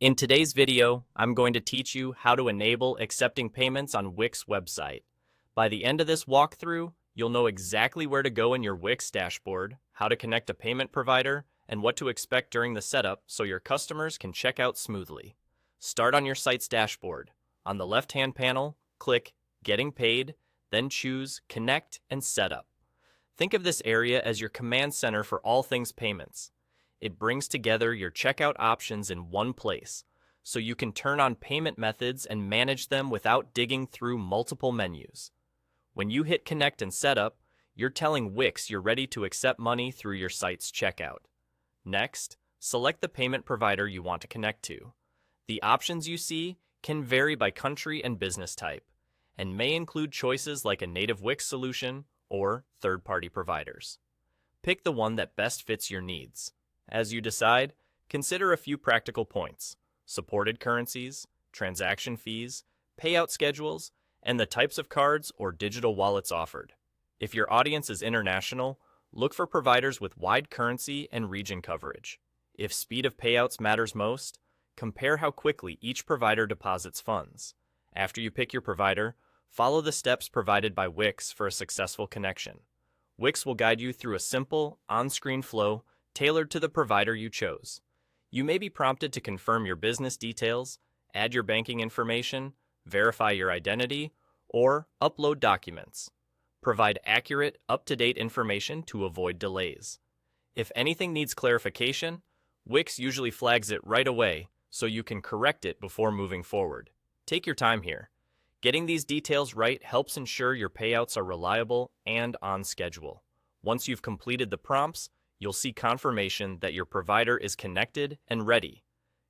In today's video, I'm going to teach you how to enable accepting payments on Wix website. By the end of this walkthrough, you'll know exactly where to go in your Wix dashboard, how to connect a payment provider, and what to expect during the setup so your customers can check out smoothly. Start on your site's dashboard. On the left-hand panel, click Getting Paid, then choose Connect and Setup. Think of this area as your command center for all things payments. It brings together your checkout options in one place, so you can turn on payment methods and manage them without digging through multiple menus. When you hit Connect and Setup, you're telling Wix you're ready to accept money through your site's checkout. Next, select the payment provider you want to connect to. The options you see can vary by country and business type, and may include choices like a native Wix solution or third-party providers. Pick the one that best fits your needs. As you decide, consider a few practical points: supported currencies, transaction fees, payout schedules, and the types of cards or digital wallets offered. If your audience is international, look for providers with wide currency and region coverage. If speed of payouts matters most, compare how quickly each provider deposits funds. After you pick your provider, follow the steps provided by Wix for a successful connection. Wix will guide you through a simple, on-screen flow tailored to the provider you chose. You may be prompted to confirm your business details, add your banking information, verify your identity, or upload documents. Provide accurate, up-to-date information to avoid delays. If anything needs clarification, Wix usually flags it right away so you can correct it before moving forward. Take your time here. Getting these details right helps ensure your payouts are reliable and on schedule. Once you've completed the prompts, you'll see confirmation that your provider is connected and ready.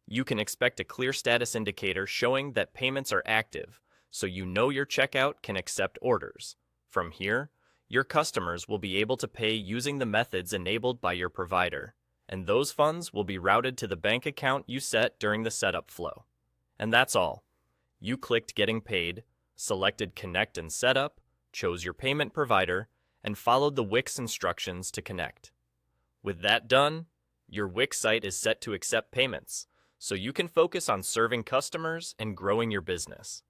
You can expect a clear status indicator showing that payments are active, so you know your checkout can accept orders. From here, your customers will be able to pay using the methods enabled by your provider, and those funds will be routed to the bank account you set during the setup flow. And that's all. You clicked Getting Paid, selected Connect and Setup, chose your payment provider, and followed the Wix instructions to connect. With that done, your Wix site is set to accept payments, so you can focus on serving customers and growing your business.